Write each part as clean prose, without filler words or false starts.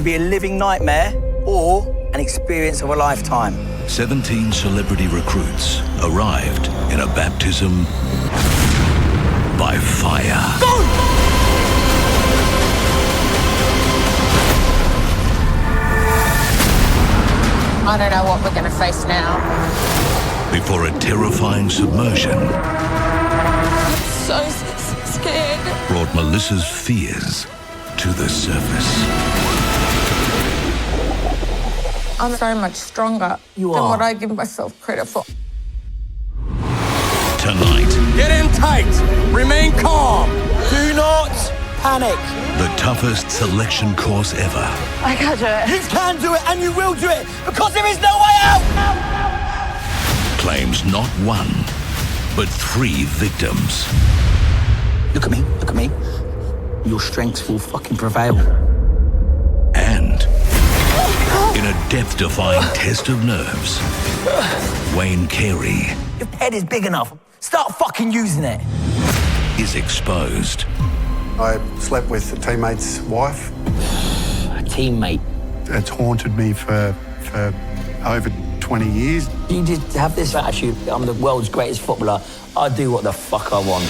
be a living nightmare or an experience of a lifetime. 17 celebrity recruits arrived in a baptism by fire. Go! I don't know what we're going to face now. Before a terrifying submersion I'm so scared. brought Melissa's fears to the surface. I'm so much stronger than what I give myself credit for. Tonight, Get in tight. Remain calm. Do not panic. the toughest selection course ever. I can't do it. You can do it and you will do it because there is no way out. Claims not one, but 3 victims. Look at me, look at me. Your strengths will fucking prevail. And in a death-defying test of nerves, Wayne Carey Your head is big enough. Start fucking using it. is exposed. I slept with a teammate's wife. A teammate. It's haunted me for over 20 years. You just have this attitude, I'm the world's greatest footballer. I do what the fuck I want.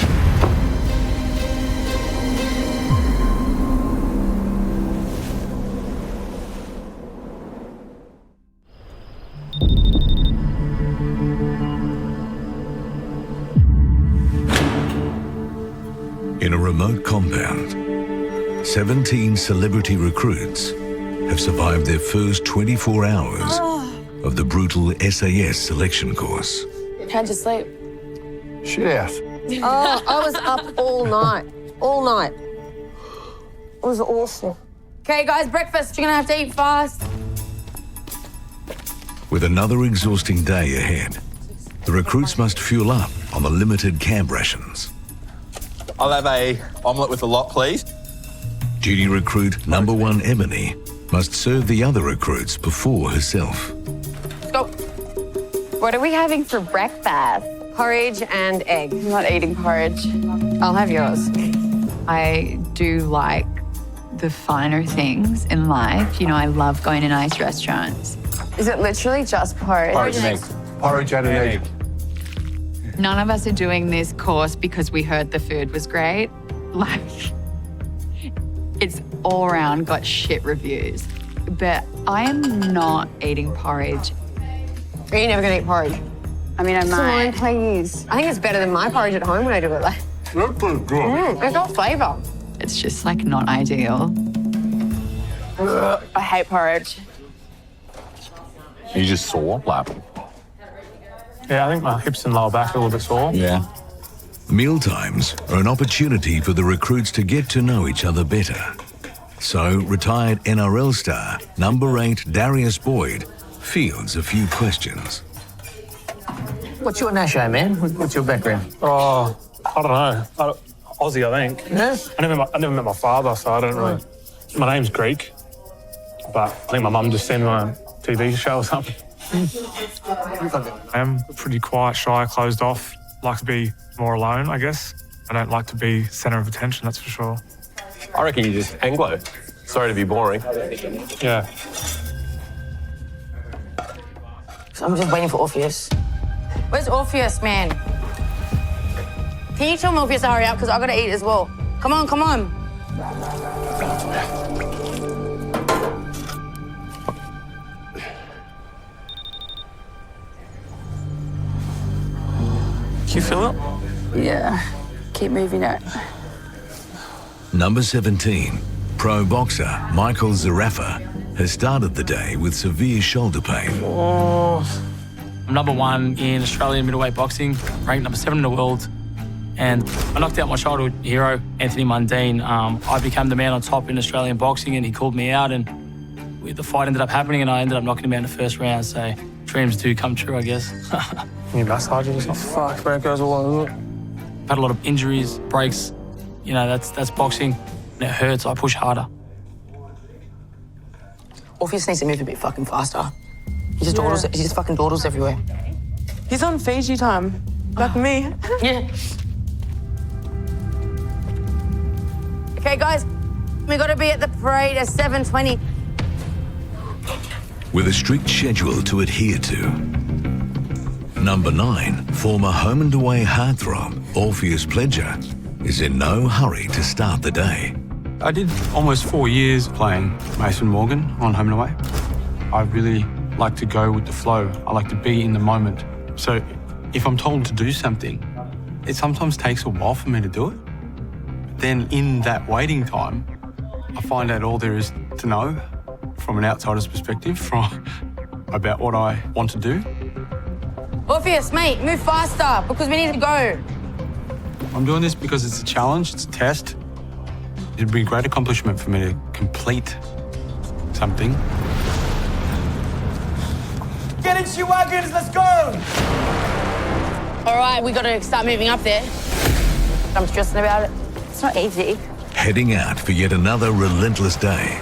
In a remote compound, 17 celebrity recruits have survived their first 24 hours of the brutal SAS selection course. How'd you sleep? Shit out. Oh, I was up all night. All night. It was awful. Okay, guys, breakfast. You're going to have to eat fast. With another exhausting day ahead, the recruits must fuel up on the limited camp rations. I'll have a omelette with a lot, please. Duty recruit number 1 Ebony must serve the other recruits before herself. Go. What are we having for breakfast? Porridge and egg. I'm not eating porridge. I'll have yours. I do like the finer things in life. You know, I love going to nice restaurants. Is it literally just porridge? Porridge and egg. Porridge and an egg. None of us are doing this course because we heard the food was great. Like, it's all around got shit reviews. But I am not eating porridge. Are you never gonna eat porridge? I mean, I might. Please. I think it's better than my porridge at home when I do it. Like, That's pretty good. it's got flavour. It's just like not ideal. I hate porridge. You just sore, lap. Yeah, I think my hips and lower back are a little bit sore. Yeah. Mealtimes are an opportunity for the recruits to get to know each other better. So, retired NRL star number 8 Darius Boyd fields a few questions. What's your nasho, man? What's your background? Oh, I don't know. Aussie, I think. Yeah? I never met my father, so I don't really. My name's Greek, but I think my mum just sent me on a TV show or something. I am pretty quiet, shy, closed off. Like to be more alone, I guess. I don't like to be centre of attention, that's for sure. I reckon you're just Anglo. Sorry to be boring. Yeah. So I'm just waiting for Orpheus. Where's Orpheus, man? Can you tell me Orpheus to hurry up? Because I've got to eat as well. Come on, come on. Can you feel it? Yeah. Keep moving it. Number 17, pro boxer Michael Zarafa has started the day with severe shoulder pain. I'm number 1 in Australian middleweight boxing, ranked number 7 in the world. And I knocked out my childhood hero, Anthony Mundine. I became the man on top in Australian boxing and he called me out and the fight ended up happening and I ended up knocking him out in the first round. So dreams do come true, I guess. Can you massage it or something? Fuck, man, it goes all over. I've had a lot of injuries, breaks. You know, that's boxing. And it hurts, I push harder. Orpheus needs to move a bit fucking faster. He just fucking dawdles everywhere. He's on Fiji time, like me. Yeah. Okay, guys, we got to be at the parade at 7:20. with a strict schedule to adhere to. Number 9, former home and away heartthrob Orpheus Pledger is in no hurry to start the day. I did almost 4 years playing Mason Morgan on home and away. I really like to go with the flow. I like to be in the moment. So if I'm told to do something, it sometimes takes a while for me to do it. Then in that waiting time, I find out all there is to know from an outsider's perspective about what I want to do. Orpheus, mate, move faster because we need to go. I'm doing this because it's a challenge, it's a test. It'd be a great accomplishment for me to complete something. Get in shoe wagons, let's go! All right, we got to start moving up there. I'm stressing about it. It's not easy. Heading out for yet another relentless day,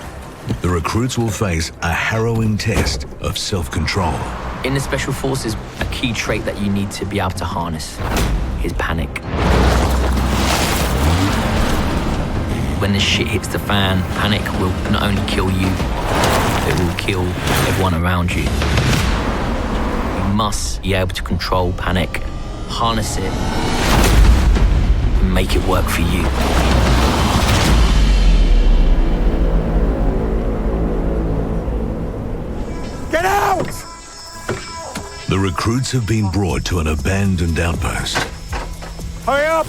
the recruits will face a harrowing test of self-control. In the Special Forces, a key trait that you need to be able to harness is panic. When the shit hits the fan, panic will not only kill you, it will kill everyone around you. You must be able to control panic, harness it, and make it work for you. Get out! The recruits have been brought to an abandoned outpost. Hurry up!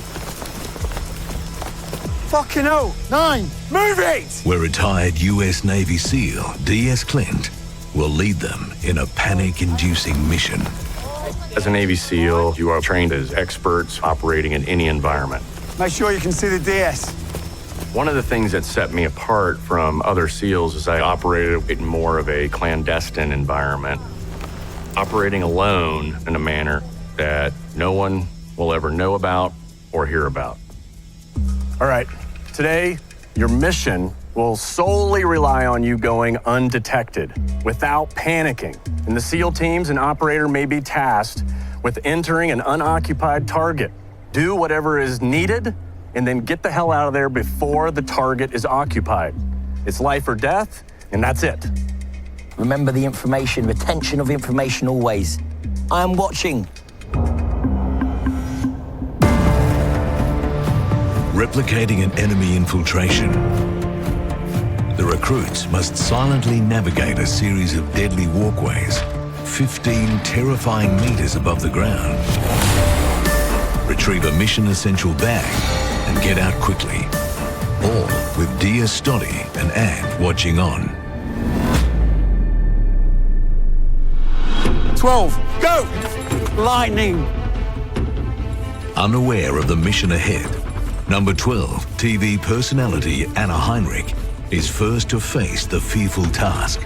Fucking hell! 9, move it! Where retired US Navy SEAL D.S. Clint will lead them in a panic-inducing mission. As a Navy SEAL, you are trained as experts operating in any environment. Make sure you can see the DS. One of the things that set me apart from other SEALs is I operated in more of a clandestine environment, operating alone in a manner that no one will ever know about or hear about. All right, today, your mission will solely rely on you going undetected, without panicking. And the SEAL teams and operator may be tasked with entering an unoccupied target. Do whatever is needed, and then get the hell out of there before the target is occupied. It's life or death, and that's it. Remember the information, retention of information always. I am watching. Replicating an enemy infiltration, the recruits must silently navigate a series of deadly walkways, 15 terrifying meters above the ground, retrieve a mission essential bag, and get out quickly, all with Dia Stoddy and Ant watching on. 12, go! Lightning! Unaware of the mission ahead, number 12 TV personality Anna Heinrich is first to face the fearful task.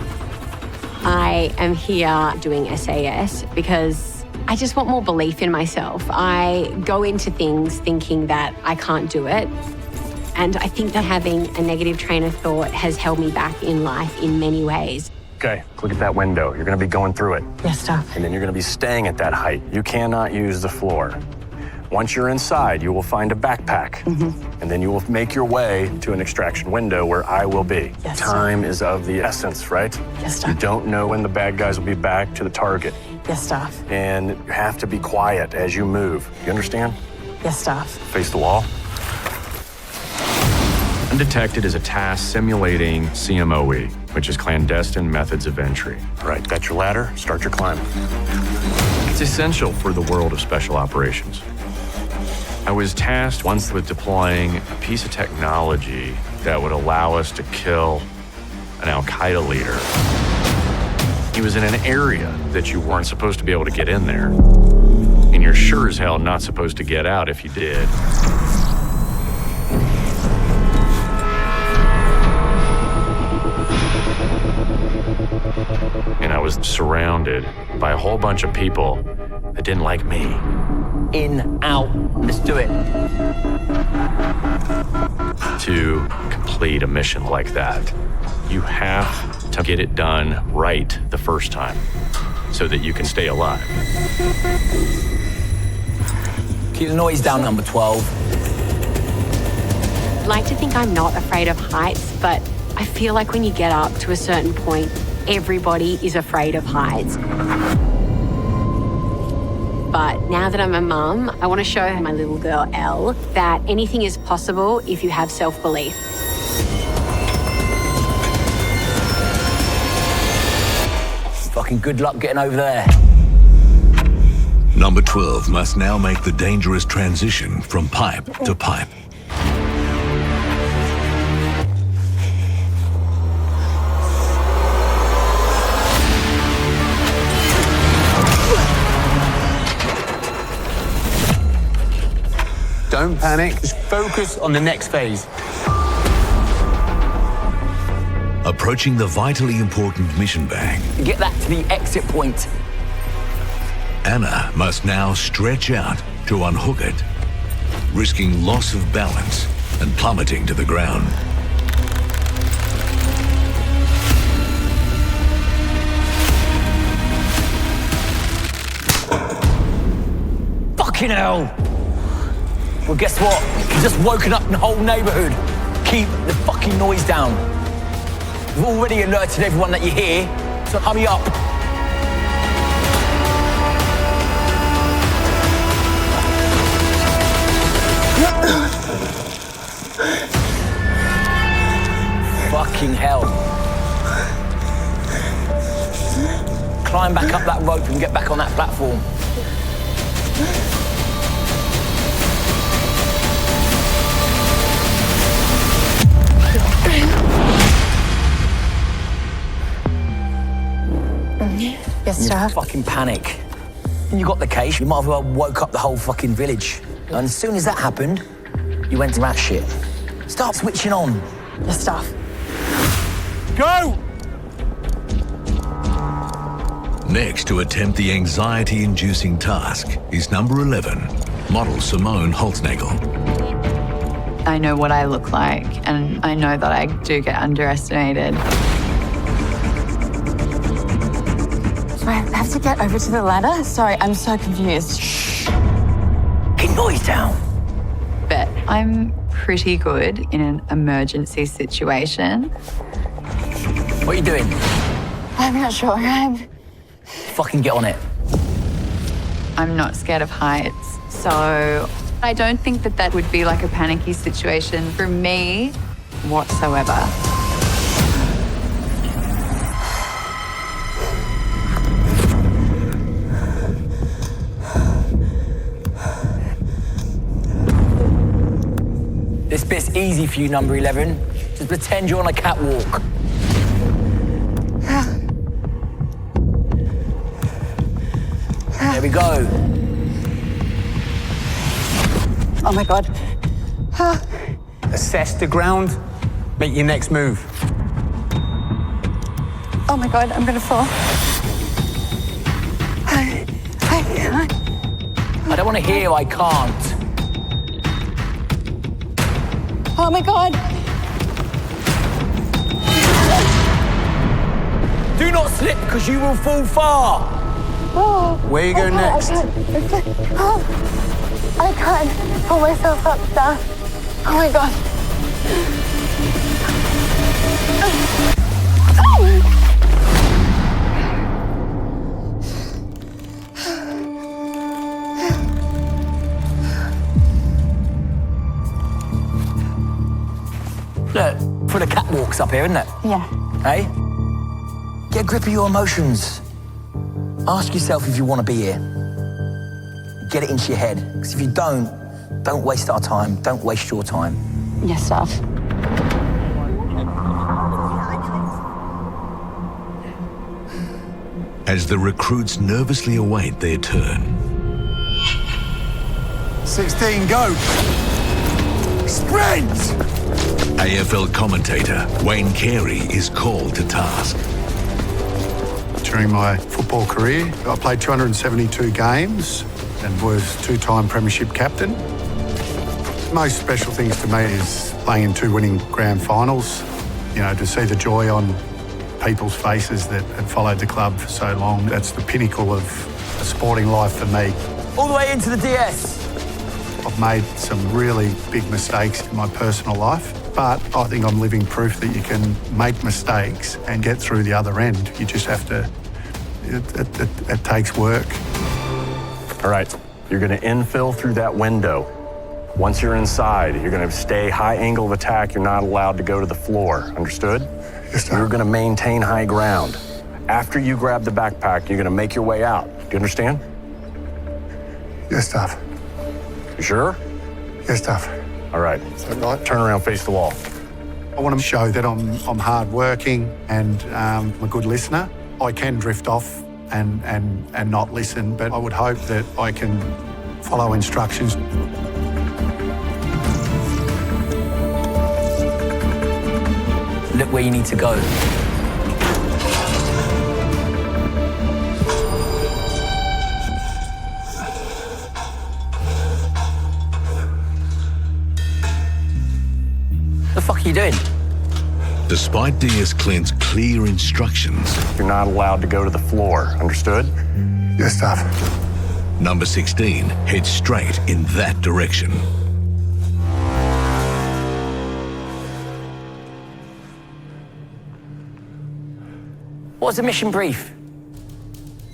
I am here doing SAS because I just want more belief in myself. I go into things thinking that I can't do it. And I think that having a negative train of thought has held me back in life in many ways. Okay, look at that window. You're gonna be going through it. Yes, Doc. And then you're gonna be staying at that height. You cannot use the floor. Once you're inside, you will find a backpack. And then you will make your way to an extraction window where I will be. Yes, Time is of the essence, right? Yes, You Doc. don't know when the bad guys will be back to the target. Yes, Doc. And you have to be quiet as you move. You understand? Yes, Doc. Face the wall. Undetected is a task simulating CMOE, which is clandestine methods of entry. All right, got your ladder, start your climb. It's essential for the world of special operations. I was tasked once with deploying a piece of technology that would allow us to kill an Al-Qaeda leader. He was in an area that you weren't supposed to be able to get in there, and you're sure as hell not supposed to get out if you did. And I was surrounded by a whole bunch of people that didn't like me. In, out, let's do it. To complete a mission like that, you have to get it done right the first time so that you can stay alive. Keep the noise down, number 12. I'd like to think I'm not afraid of heights, but I feel like when you get up to a certain point, everybody is afraid of heights. But now that I'm a mum, I want to show my little girl, Elle, that anything is possible if you have self-belief. Fucking good luck getting over there. Number 12 must now make the dangerous transition from pipe to pipe. Don't panic, just focus on the next phase. Approaching the vitally important mission bag, Get that to the exit point. Anna must now stretch out to unhook it, risking loss of balance and plummeting to the ground. Fucking hell! Well, guess what? You've just woken up the whole neighbourhood. Keep the fucking noise down. We've already alerted everyone that you're here, so hurry up. Fucking hell. Climb back up that rope and get back on that platform. Yes, You sir. fucking panic. You got the case, you might as well woke up the whole fucking village. And as soon as that happened, you went to rat shit. Start switching on. Yes, staff. Go! Next to attempt the anxiety-inducing task is number 11, model Simone Holznagel. I know what I look like, and I know that I do get underestimated. Do I have to get over to the ladder? Sorry, I'm so confused. Get noise down. But I'm pretty good in an emergency situation. What are you doing? I'm not sure. Fucking get on it. I'm not scared of heights, so I don't think that that would be like a panicky situation for me whatsoever. This bit's easy for you, number 11. Just pretend you're on a catwalk. There we go. Oh my God. Assess the ground, make your next move. Oh my God, I'm gonna fall. I can't. I don't want to hear I can't. Oh my God. Do not slip, because you will fall far. Oh, Where you go next? I can't pull myself up, staff. Oh my God. Look, for the catwalks up here, isn't it? Yeah. Hey? Get a grip of your emotions. Ask yourself if you want to be here. Get it into your head. Because if you don't waste our time. Don't waste your time. Yes, staff. As the recruits nervously await their turn. 16, go! Sprint! AFL commentator Wayne Carey is called to task. During my football career, I played 272 games and was two-time premiership captain. Most special things to me is playing in 2 winning grand finals. You know, to see the joy on people's faces that had followed the club for so long. That's the pinnacle of a sporting life for me. All the way into the DS. I've made some really big mistakes in my personal life. But I think I'm living proof that you can make mistakes and get through the other end. You just have to, it takes work. All right, you're gonna infill through that window. Once you're inside, you're gonna stay high angle of attack. You're not allowed to go to the floor, understood? Yes, sir. You're gonna maintain high ground. After you grab the backpack, you're gonna make your way out. Do you understand? Yes, Staff. You sure? Yes, Staff. All right, turn around, face the wall. I want to show that I'm hardworking and I'm a good listener. I can drift off and not listen, but I would hope that I can follow instructions. Look where you need to go. The fuck are you doing? Despite DS Clint's clear instructions, you're not allowed to go to the floor, understood? Yes, Staff. Number 16 heads straight in that direction. What's the mission brief?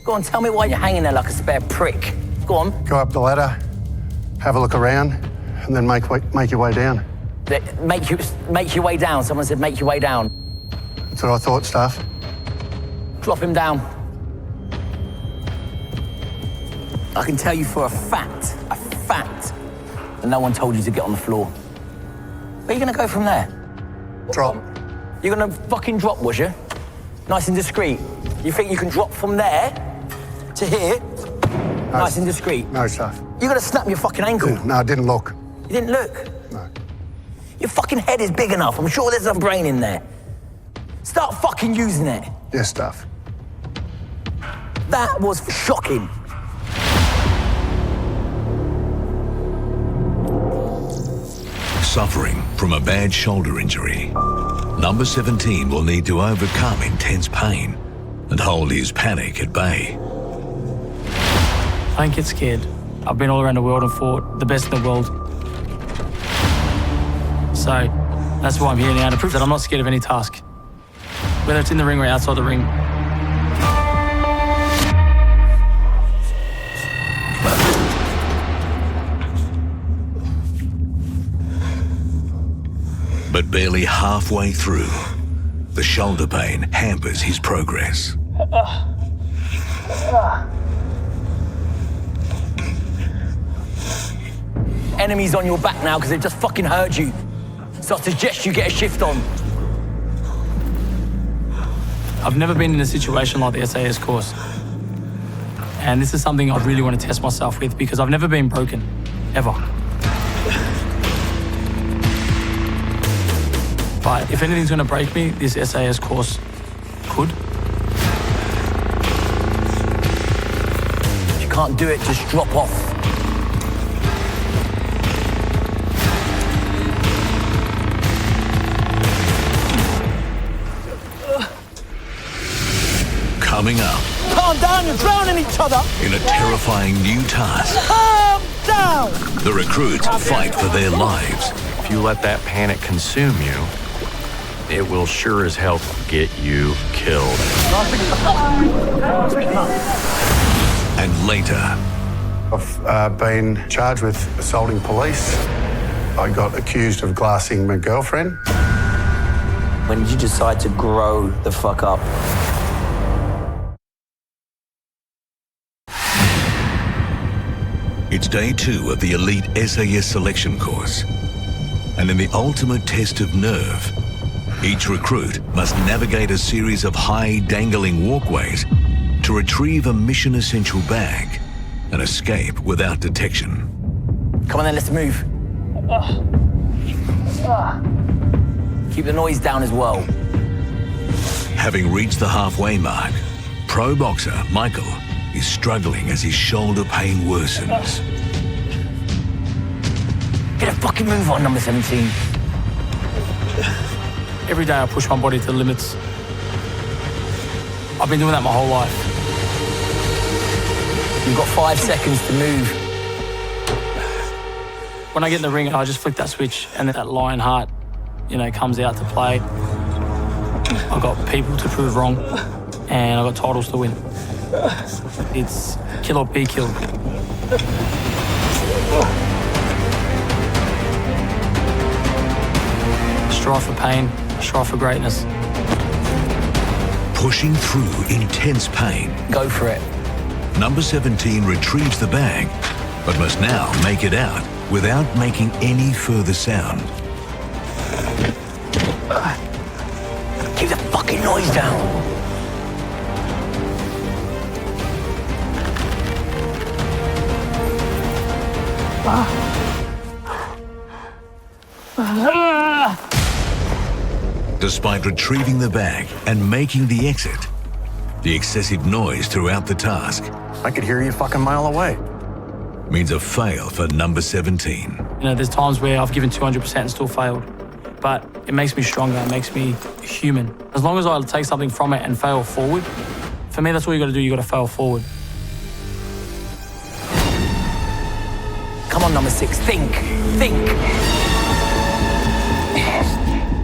Go on, tell me why you're hanging there like a spare prick. Go on. Go up the ladder, have a look around, and then make your way down. Make your way down. Someone said make your way down. That's what I thought, Staff. Drop him down. I can tell you for a fact, that no one told you to get on the floor. Where are you gonna go from there? Drop. You're gonna fucking drop, was you? Nice and discreet. You think you can drop from there to here? No, nice and discreet. No, Staff. You're gonna snap your fucking ankle. No, I didn't look. You didn't look? No. Your fucking head is big enough. I'm sure there's a brain in there. Start fucking using it. Yes, Staff. That was shocking. Suffering from a bad shoulder injury, number 17 will need to overcome intense pain and hold his panic at bay. I don't get scared. I've been all around the world and fought the best in the world. So that's why I'm here now, to prove that I'm not scared of any task, whether it's in the ring or outside the ring. But barely halfway through, the shoulder pain hampers his progress. Enemies on your back now because they've just fucking hurt you. So I suggest you get a shift on. I've never been in a situation like the SAS course. And this is something I really want to test myself with because I've never been broken, ever. But if anything's going to break me, this SAS course could. If you can't do it, just drop off. Coming up Calm down, you're drowning each other. in a terrifying new task, Calm down. the recruits fight for their lives. If you let that panic consume you, it will sure as hell get you killed. And later, I've been charged with assaulting police. I got accused of glassing my girlfriend. When did you decide to grow the fuck up? it's day 2 of the elite SAS selection course. And in the ultimate test of nerve, each recruit must navigate a series of high dangling walkways to retrieve a mission essential bag and escape without detection. Come on then, let's move. Keep the noise down as well. Having reached the halfway mark, pro boxer Michael is struggling as his shoulder pain worsens. Get a fucking move on, number 17. Every day I push my body to the limits. I've been doing that my whole life. You've got 5 seconds to move. When I get in the ring, I just flick that switch and that lion heart comes out to play. I've got people to prove wrong, and I've got titles to win. It's kill or be killed. Strive for pain, strive for greatness. Pushing through intense pain. Go for it. Number 17 retrieves the bag, but must now make it out without making any further sound. Keep the fucking noise down. Despite retrieving the bag and making the exit, the excessive noise throughout the task I could hear you a fucking mile away. means a fail for number 17. There's times where I've given 200% and still failed, but it makes me stronger, it makes me human. As long as I take something from it and fail forward, for me, that's all you got to do, you got to fail forward. Come on, number 6, think.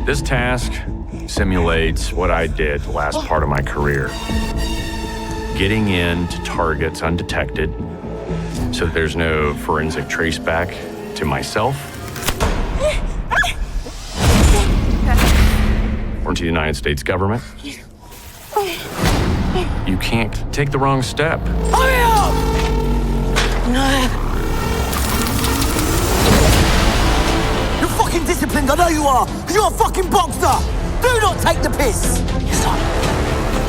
This task simulates what I did the last part of my career. Getting into targets undetected, so there's no forensic traceback to myself or to the United States government. You can't take the wrong step. Hurry up! You're fucking disciplined, I know you are, because you're a fucking boxer! Do not take the piss!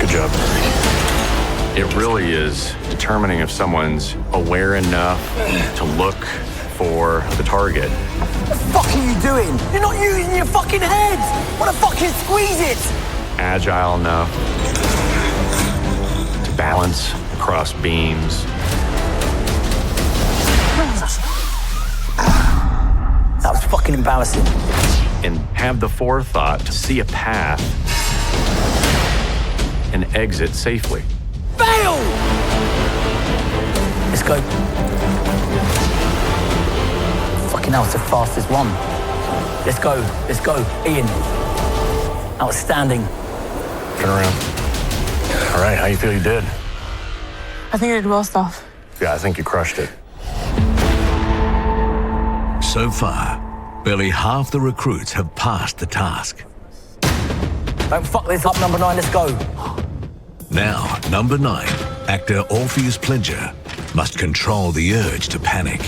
Good job. It really is determining if someone's aware enough to look for the target. What the fuck are you doing? You're not using your fucking head! What the fucking squeeze it! Agile enough to balance across beams. That was fucking embarrassing. And have the forethought to see a path and exit safely. Fail! Let's go. Fucking hell, it's the fastest one. Let's go, Ian. Outstanding. Turn around. All right, how you feel you did? I think I did well, Staff. Yeah, I think you crushed it. So far, barely half the recruits have passed the task. Don't fuck this up, number 9, let's go. Now, number 9, actor Orpheus Pledger, must control the urge to panic.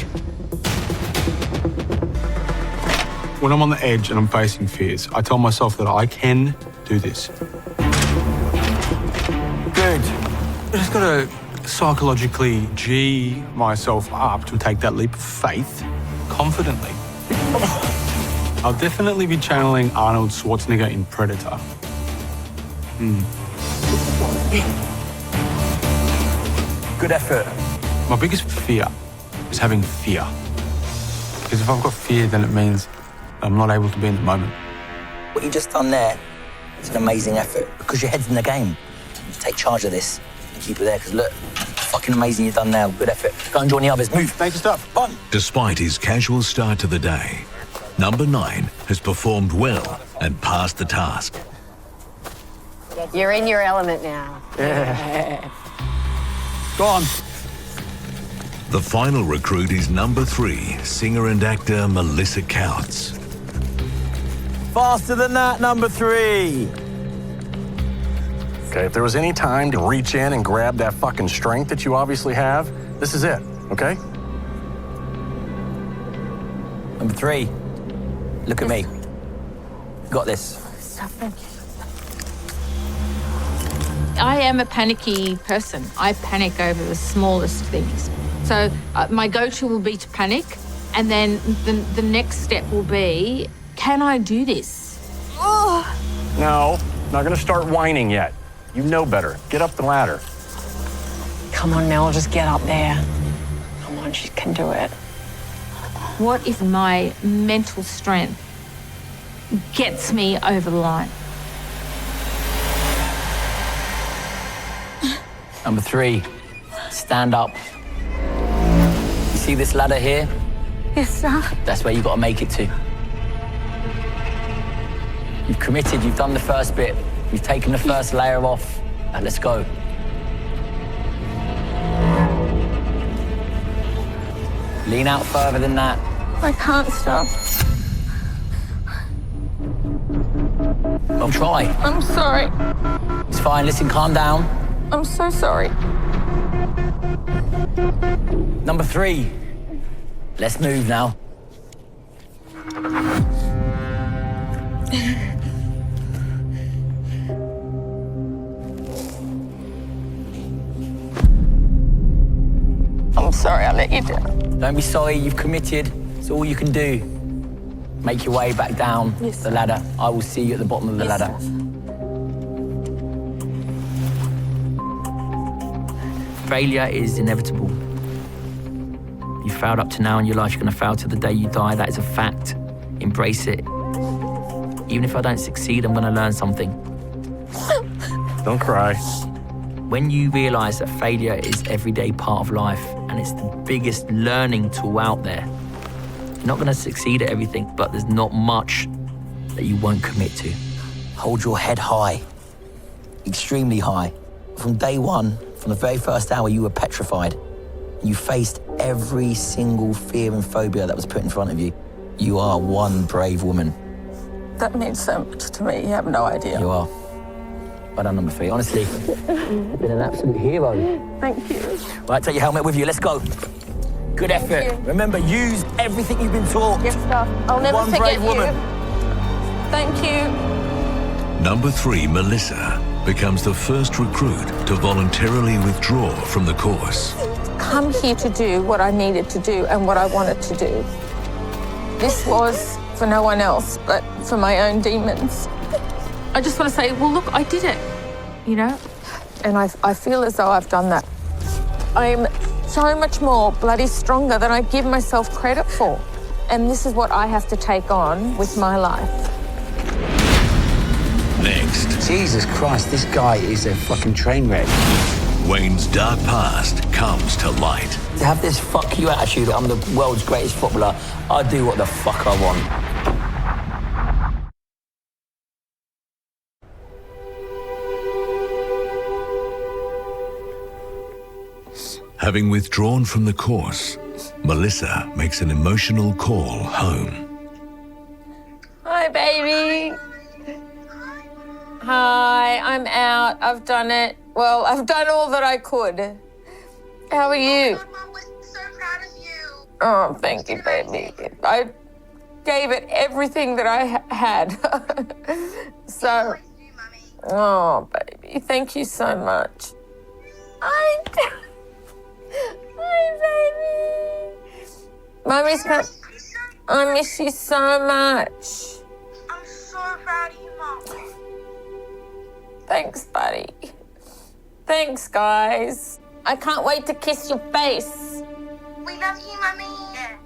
When I'm on the edge and I'm facing fears, I tell myself that I can do this. Good. I just gotta psychologically G myself up to take that leap of faith confidently. I'll definitely be channeling Arnold Schwarzenegger in Predator. Good effort. My biggest fear is having fear. Because if I've got fear, then it means I'm not able to be in the moment. What you just done there is an amazing effort because your head's in the game. You take charge of this and keep it there because look, fucking amazing you've done now. Good effort. Go and join the others. Move. Thank you, Stuff. On. Despite his casual start to the day, number 9 has performed well and passed the task. You're in your element now. Yeah. Go on. The final recruit is number 3, singer and actor Melissa Couts. Faster than that, number 3. Okay, if there was any time to reach in and grab that fucking strength that you obviously have, this is it, okay? Number 3. Look at me. Got this. I am a panicky person. I panic over the smallest things. So my go-to will be to panic, and then the next step will be, can I do this? No, not gonna start whining yet. You know better. Get up the ladder. Come on, Mel, just get up there. Come on, she can do it. What if my mental strength gets me over the line? Number 3, stand up. You see this ladder here? Yes, sir. That's where you got to make it to. You've committed, you've done the first bit, you've taken the first layer off, and let's go. Lean out further than that. I can't stop. I'll try. I'm sorry. It's fine, listen, calm down. I'm so sorry. Number 3. Let's move now. I'm sorry I let you down. Don't be sorry, you've committed. It's all you can do. Make your way back down the ladder. I will see you at the bottom of the ladder. Failure is inevitable. You've failed up to now in your life, you're going to fail to the day you die. That is a fact. Embrace it. Even if I don't succeed, I'm going to learn something. Don't cry. When you realise that failure is everyday part of life and it's the biggest learning tool out there, you're not going to succeed at everything, but there's not much that you won't commit to. Hold your head high, extremely high. From day one, from the very first hour, you were petrified. You faced every single fear and phobia that was put in front of you. You are one brave woman. That means so much to me. You have no idea. You are. Well done, number 3. Honestly, you've been an absolute hero. Thank you. Right, take your helmet with you. Let's go. Good effort. Remember, use everything you've been taught. Yes, sir. I'll never One forget brave woman. you. Thank you. Number 3, Melissa, becomes the first recruit to voluntarily withdraw from the course. Come here to do what I needed to do and what I wanted to do. This was for no one else but for my own demons. I just want to say, well, look, I did it, you know? And I feel as though I've done that. I'm so much more bloody stronger than I give myself credit for. And this is what I have to take on with my life. Next, Jesus Christ, this guy is a fucking train wreck. Wayne's dark past comes to light. To have this fuck you attitude, I'm the world's greatest footballer, I do what the fuck I want. Having withdrawn from the course, Melissa makes an emotional call home. Hi, baby. Hi, I'm out. I've done it. Well, I've done all that I could. How are you? Mom was so proud of you. Oh, thank you, baby. I gave it everything that I had. So, oh, baby, thank you so much. Hi, baby. Mommy's got... I miss you so much. I'm so proud of you, Mom. Thanks, buddy. Thanks, guys. I can't wait to kiss your face. We love you, Mommy. Yeah.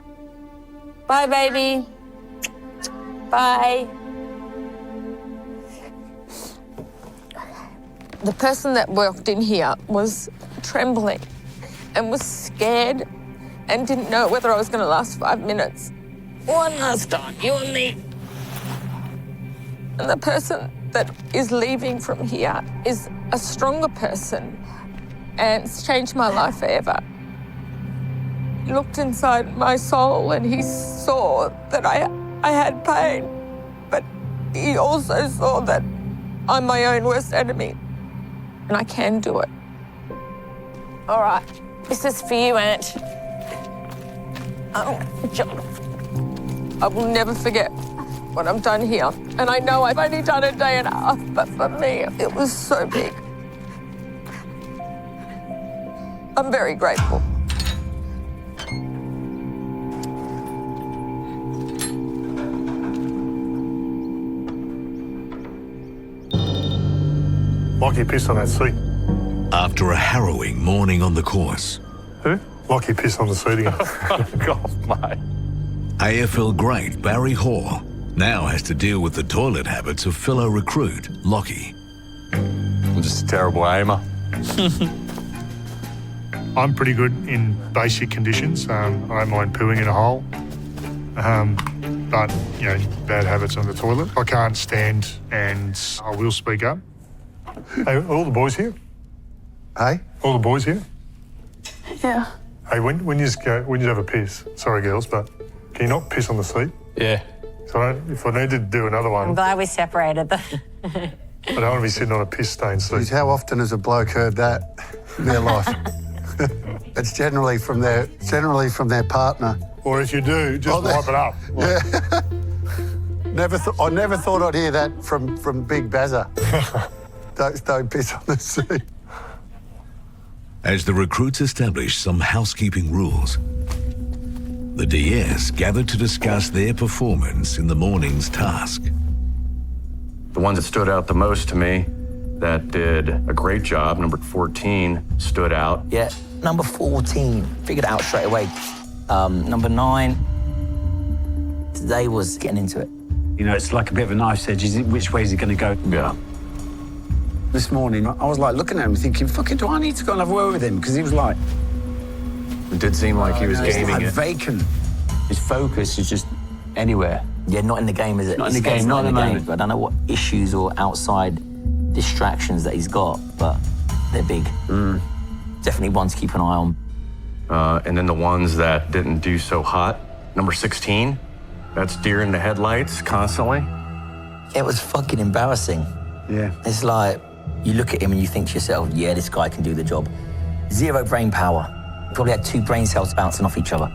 Bye, baby. Bye. The person that walked in here was trembling and was scared and didn't know whether I was going to last 5 minutes. One last time, you and me. And the person that is leaving from here is a stronger person and it's changed my life forever. He looked inside my soul and he saw that I had pain, but he also saw that I'm my own worst enemy and I can do it. All right, this is for you, Aunt. I will never forget what I've done here. And I know I've only done a day and a half, but for me, it was so big. I'm very grateful. Lockie pissed on that seat. After a harrowing morning on the course, Who? Lockie pissed on the seat again. God, mate. AFL great Barry Hall now has to deal with the toilet habits of fellow recruit Lockie. I'm just a terrible aimer. I'm pretty good in basic conditions. I don't mind pooing in a hole. but, bad habits on the toilet. I can't stand and I will speak up. Hey, are all the boys here? Hey? All the boys here? Yeah. Hey, when you have a piss, sorry girls, but can you not piss on the seat? Yeah. So if I need to do another one, I'm glad we separated them. I don't want to be sitting on a piss-stained seat. How often has a bloke heard that in their life? It's generally from their partner. Or if you do, just wipe it up. Yeah. I never thought I'd hear that from Big Bazza. don't piss on the seat. As the recruits established some housekeeping rules, the DS gathered to discuss their performance in the morning's task. The ones that stood out the most to me, that did a great job, number 14 stood out. Yeah, number 14, figured it out straight away. Number 9, today was getting into it. It's like a bit of a knife's edge. Which way is it going to go? Yeah. This morning, I was like looking at him thinking, fucking, do I need to go and have a word with him? Because he was like... It did seem like he was gaming it. Vacant. His focus is just anywhere. Yeah, not in the game, is it? Not in the game, not in the moment. I don't know what issues or outside distractions that he's got, but they're big. Definitely one to keep an eye on. And then the ones that didn't do so hot, number 16, that's deer in the headlights constantly. It was fucking embarrassing. Yeah. It's like, you look at him and you think to yourself, yeah, this guy can do the job. 0 brain power. Probably had 2 brain cells bouncing off each other.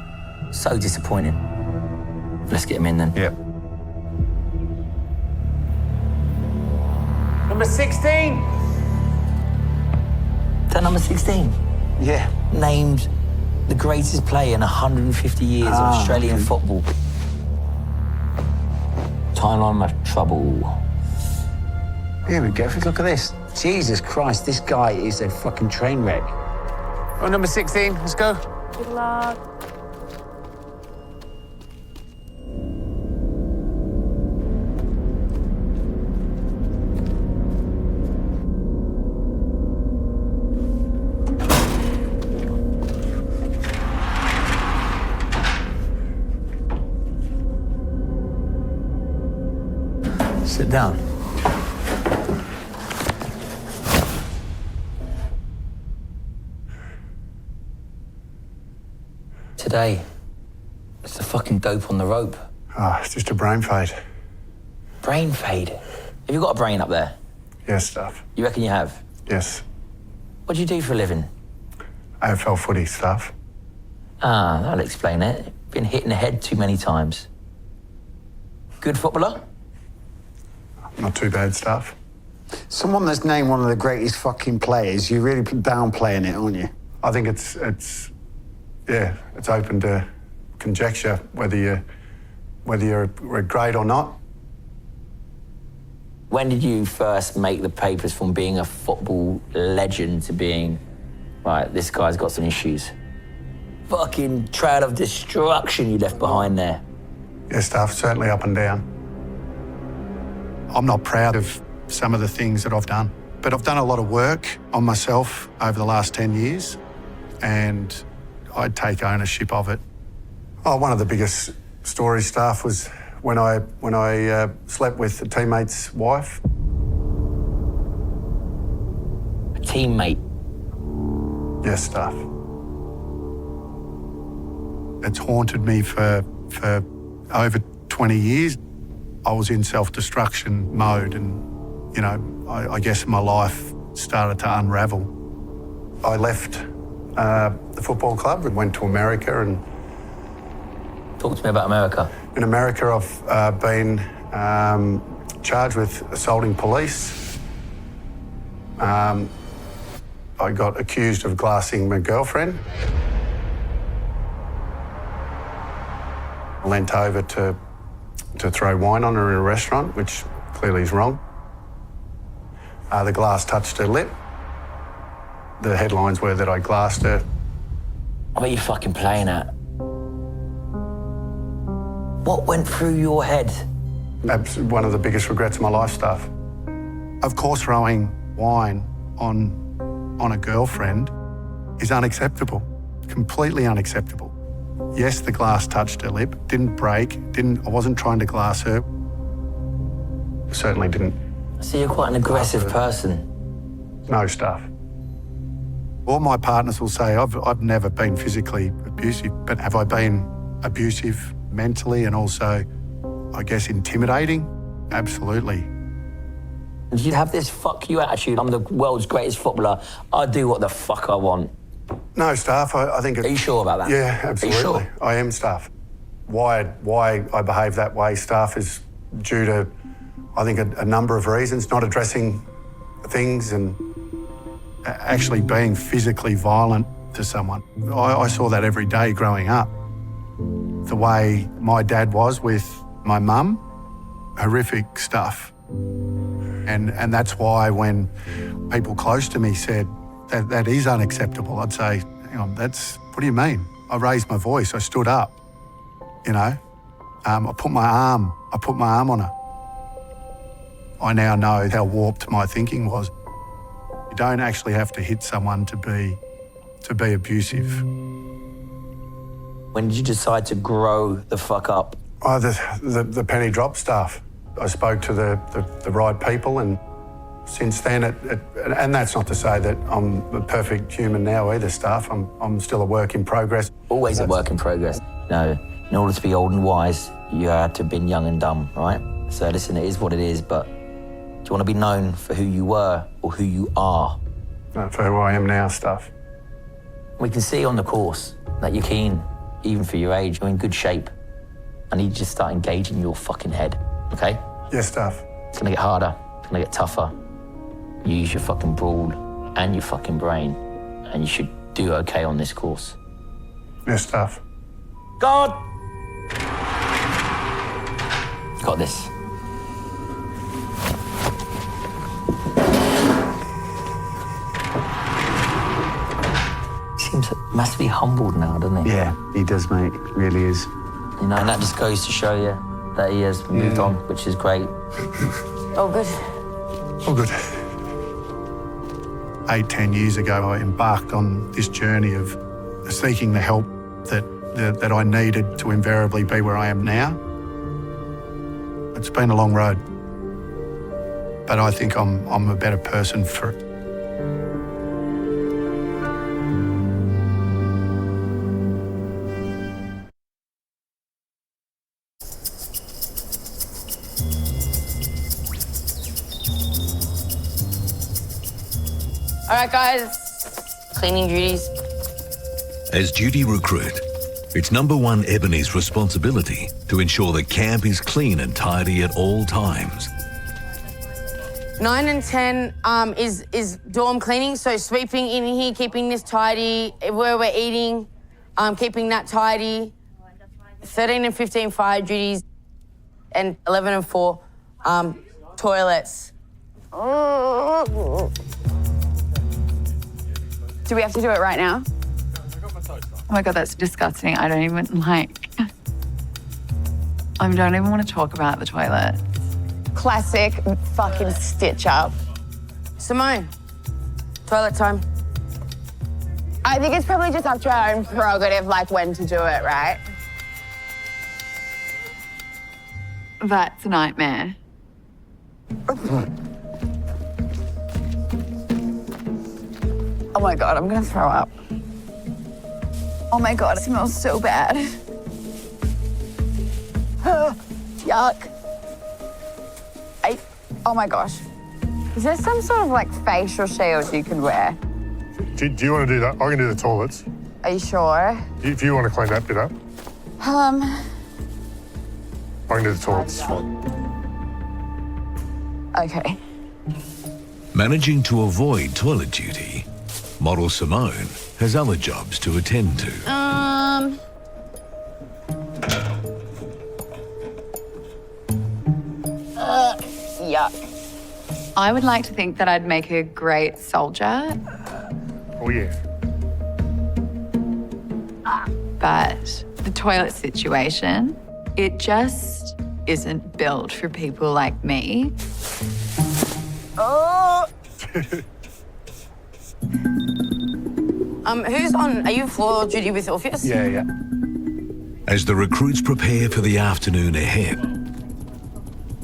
So disappointing. Let's get him in then. Yeah. Number 16. Is that number 16? Yeah. Named the greatest player in 150 years of Australian football. Timeline of trouble. Here we go. Look at this. Jesus Christ, this guy is a fucking train wreck. Oh, number 16, let's go. Good luck. Sit down. Today, it's the fucking dope on the rope. It's just a brain fade. Brain fade? Have you got a brain up there? Yes, stuff. You reckon you have? Yes. What do you do for a living? AFL footy stuff. That'll explain it. Been hit in the head too many times. Good footballer? Not too bad stuff. Someone that's named one of the greatest fucking players, you're really downplaying it, aren't you? I think it's open to conjecture whether you're great or not. When did you first make the papers from being a football legend to being, right, this guy's got some issues? Fucking trail of destruction you left behind there. Yeah, stuff, certainly up and down. I'm not proud of some of the things that I've done, but I've done a lot of work on myself over the last 10 years, and I'd take ownership of it. One of the biggest story stuff was when I slept with a teammate's wife. A teammate? Yes, stuff. It's haunted me for over 20 years. I was in self-destruction mode and, I guess my life started to unravel. I left the football club and went to America and... Talk to me about America. In America, I've been charged with assaulting police. I got accused of glassing my girlfriend. I leant over to throw wine on her in a restaurant, which clearly is wrong. The glass touched her lip. The headlines were that I glassed her. What are you fucking playing at? What went through your head? That's one of the biggest regrets of my life, stuff. Of course, throwing wine on a girlfriend is unacceptable, completely unacceptable. Yes, the glass touched her lip, didn't break, I wasn't trying to glass her. Certainly didn't. So you're quite an aggressive person. No stuff. All my partners will say, I've never been physically abusive, but have I been abusive mentally and also, I guess, intimidating? Absolutely. You have this fuck you attitude. I'm the world's greatest footballer. I do what the fuck I want. No, Staff, I think... Are you sure about that? Yeah, absolutely. Are you sure? I am, Staff. Why I behave that way, Staff, is due to, I think, a number of reasons. Not addressing things and actually being physically violent to someone. I saw that every day growing up. The way my dad was with my mum, horrific stuff. And that's why when people close to me said, that is unacceptable, I'd say, hang on, what do you mean? I raised my voice, I stood up, you know? I put my arm on her. I now know how warped my thinking was. You don't actually have to hit someone to be abusive. When did you decide to grow the fuck up? Oh, the penny drop stuff. I spoke to the right people, and since then, and that's not to say that I'm a perfect human now either, Staff. I'm still a work in progress. Always a work in progress. No, in order to be old and wise, you had to have been young and dumb, right? So listen, it is what it is, but do you want to be known for who you were or who you are? No, for who I am now, Staff. We can see on the course that you're keen, even for your age. You're in good shape. I need you to start engaging your fucking head, okay? Yes, Staff. It's gonna get harder, it's gonna get tougher. Use your fucking brawn and your fucking brain, and you should do okay on this course. Yes, Staff. God! Got this. Seems massively humbled now, doesn't he? Yeah, he does, mate. Really is. You know, and that just goes to show you that he has moved on, which is great. Oh, good. Oh, good. 8-10 years ago, I embarked on this journey of seeking the help that I needed to invariably be where I am now. It's been a long road, but I think I'm a better person for it. All right, guys. Cleaning duties. As duty recruit, it's number one Ebony's responsibility to ensure the camp is clean and tidy at all times. 9 and 10 is dorm cleaning, so sweeping in here, keeping this tidy, where we're eating, keeping that tidy. 13 and 15 fire duties, and 11 and 4 toilets. Do we have to do it right now? Oh my God, that's disgusting. I don't even I don't even want to talk about the toilet. Classic fucking stitch up. Simone, toilet time. I think it's probably just up to our own prerogative, like when to do it, right? That's a nightmare. Oh my God, I'm gonna throw up. Oh my God, it smells so bad. Yuck. Oh my gosh. Is there some sort of like facial shield you can wear? Do you want to do that? I can do the toilets. Are you sure? If you want to clean that bit up, I can do the toilets. Okay. Managing to avoid toilet duty, model Simone has other jobs to attend to. Yuck. I would like to think that I'd make a great soldier. Oh, yeah. But the toilet situation, it just isn't built for people like me. Oh! Who's on? Are you floor duty with Orpheus? Yeah. As the recruits prepare for the afternoon ahead,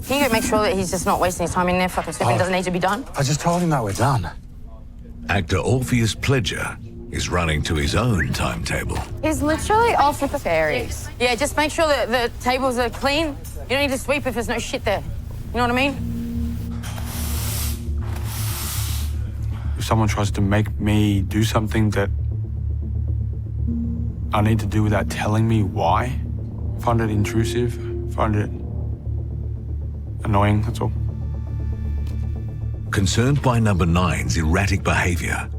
Can you make sure that he's just not wasting his time in there? Fucking swimming doesn't need to be done. I just told him that we're done. actor Orpheus Pledger is running to his own timetable. He's literally off with the fairies. Yeah, just make sure that the tables are clean. You don't need to sweep if there's no shit there. You know what I mean? If someone tries to make me do something that I need to do without telling me why, find it intrusive, find it annoying, that's all. Concerned by number 9's erratic behaviour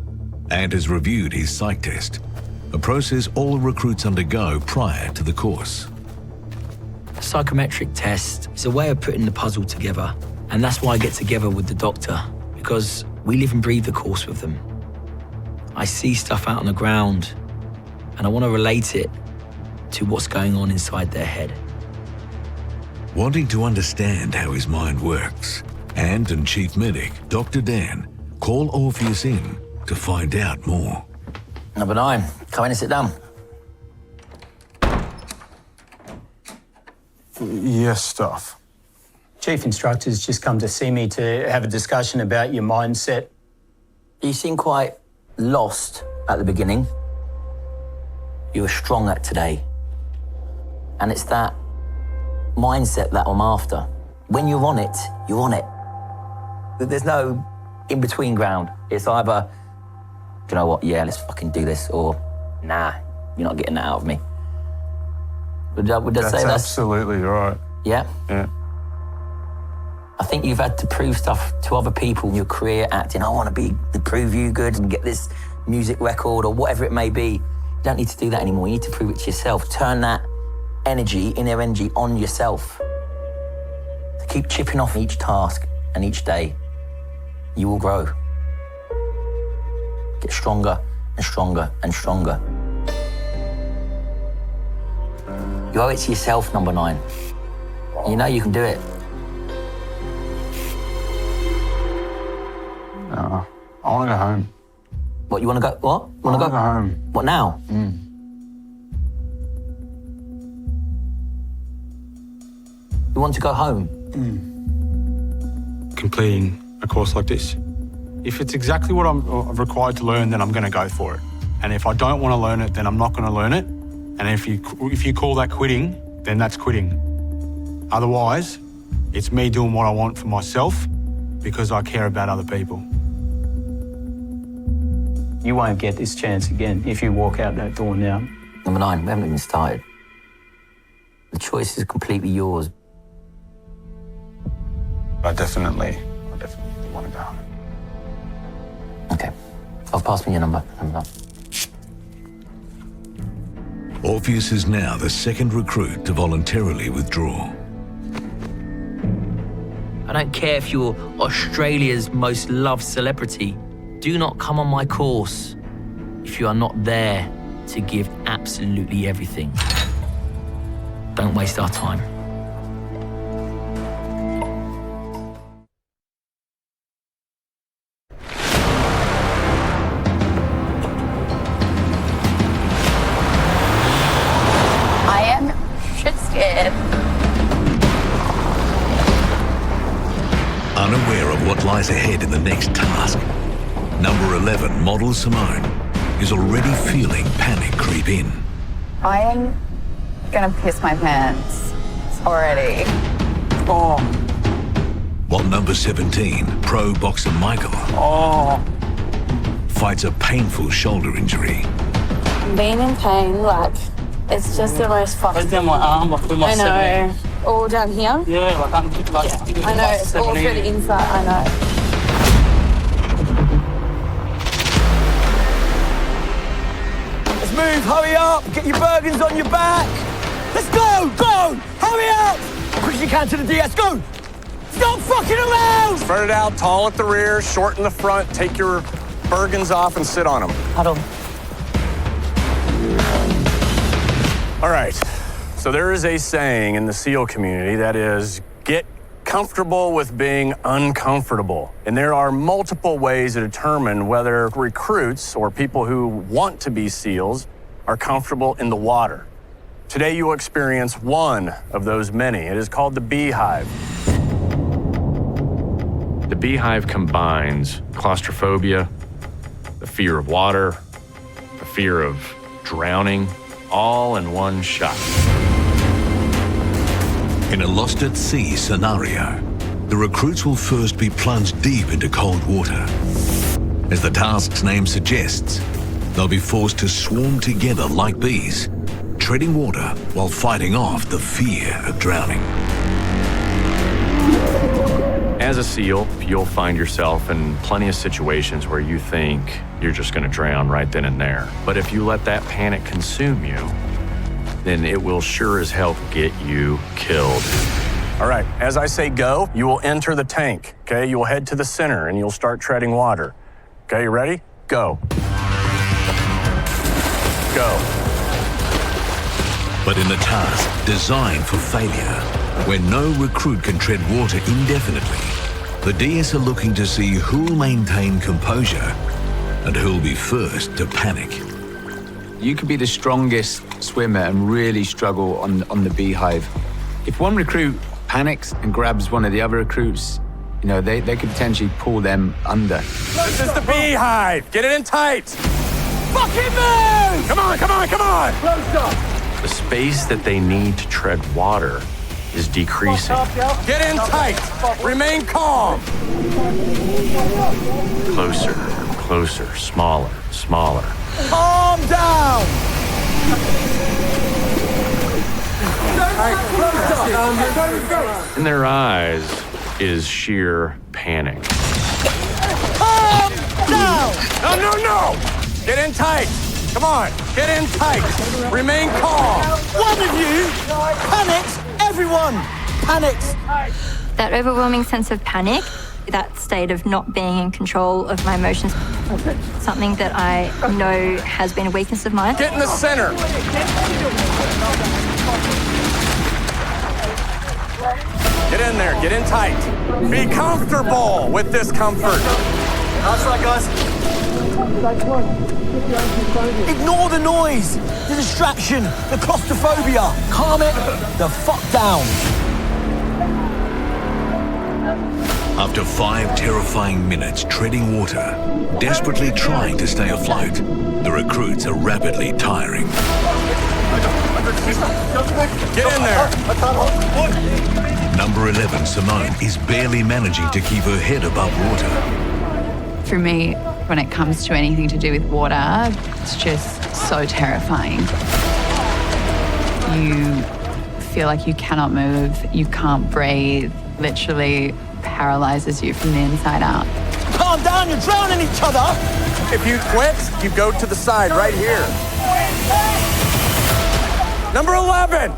and has reviewed his psych test, a process all recruits undergo prior to the course. A psychometric test is a way of putting the puzzle together, and that's why I get together with the doctor, because we live and breathe the course with them. I see stuff out on the ground, and I want to relate it to what's going on inside their head. Wanting to understand how his mind works, Ant and Chief Medic, Dr. Dan, call Orpheus in to find out more. Number 9, come in and sit down. Yes, Staff. Chief Instructor's just come to see me to have a discussion about your mindset. You seem quite lost at the beginning. You were strong at today. And it's that mindset that I'm after. When you're on it, you're on it. There's no in-between ground. It's either, do you know what, yeah, let's fucking do this, or nah, you're not getting that out of me. Would I say that's absolutely right. Yeah? Yeah. I think you've had to prove stuff to other people in your career acting. I want to prove you good and get this music record or whatever it may be. You don't need to do that anymore. You need to prove it to yourself. Turn that energy, inner energy, on yourself. Keep chipping off each task and each day. You will grow. Get stronger and stronger and stronger. You owe it to yourself, number 9. You know you can do it. I want to go home. What, you want to go, what? I want to go home. What, now? You want to go home? Completing a course like this. If it's exactly what I'm required to learn, then I'm going to go for it. And if I don't want to learn it, then I'm not going to learn it. And if you call that quitting, then that's quitting. Otherwise, it's me doing what I want for myself because I care about other people. You won't get this chance again if you walk out that door now. Number 9, we haven't even started. The choice is completely yours. I definitely want to go home. Okay. I'll pass me your number. Number 9. Orpheus is now the second recruit to voluntarily withdraw. I don't care if you're Australia's most loved celebrity. Do not come on my course if you are not there to give absolutely everything. Don't waste our time. I am shit scared. Unaware of what lies ahead in the next task, number 11, model Simone, is already feeling panic creep in. I am gonna piss my pants already. While number 17, pro boxer Michael, fights a painful shoulder injury. Being in pain, like, it's just the most fucking... Down my arm, like with my I know. All down here? Yeah, like I'm like, I know, it's all through the inside, I know. Let's move, hurry up, get your Bergens on your back. Let's go, hurry up. Quick as you can to the DS, go. Stop fucking around. Spread it out, tall at the rear, short in the front. Take your Bergens off and sit on them. Huddle. All right, so there is a saying in the SEAL community that is, get comfortable with being uncomfortable. And there are multiple ways to determine whether recruits or people who want to be SEALs are comfortable in the water. Today you will experience one of those many. It is called the Beehive. The Beehive combines claustrophobia, the fear of water, the fear of drowning, all in one shot. In a lost at sea scenario, the recruits will first be plunged deep into cold water. As the task's name suggests, they'll be forced to swarm together like bees, treading water while fighting off the fear of drowning. As a SEAL, you'll find yourself in plenty of situations where you think you're just going to drown right then and there. But if you let that panic consume you, then it will sure as hell get you killed. All right, as I say go, you will enter the tank, okay? You will head to the center and you'll start treading water. Okay, you ready? Go. Go. But in a task designed for failure, where no recruit can tread water indefinitely, the DS are looking to see who'll maintain composure and who'll be first to panic. You could be the strongest swimmer and really struggle on the Beehive. If one recruit panics and grabs one of the other recruits, you know, they could potentially pull them under. This is the Beehive. Get it in tight. Fucking move! Come on, come on, come on! Close up. The space that they need to tread water is decreasing. Get in tight. Remain calm. Closer, closer, smaller, smaller. Calm down! In their eyes is sheer panic. Calm down! No, no, no! Get in tight. Come on, get in tight. Remain calm. One of you panics, everyone panics. That overwhelming sense of panic, that state of not being in control of my emotions, something that I know has been a weakness of mine. Get in the center. Get in there, get in tight. Be comfortable with discomfort. That's right, guys. Ignore the noise, the distraction, the claustrophobia. Calm it the fuck down. After 5 terrifying minutes treading water, desperately trying to stay afloat, the recruits are rapidly tiring. Get in there. Number 11, Simone, is barely managing to keep her head above water. For me, when it comes to anything to do with water, it's just so terrifying. You feel like you cannot move, you can't breathe, literally paralyzes you from the inside out. Calm down, you're drowning each other. If you quit, you go to the side right here. Number 11.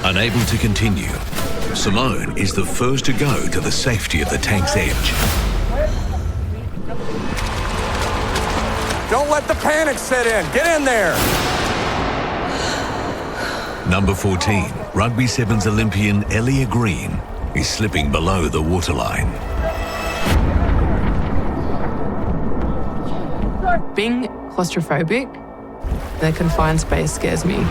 Unable to continue, Simone is the first to go to the safety of the tank's edge. Don't let the panic set in. Get in there. Number 14, Rugby Sevens Olympian Ellia Green is slipping below the waterline. Being claustrophobic, the confined space scares me.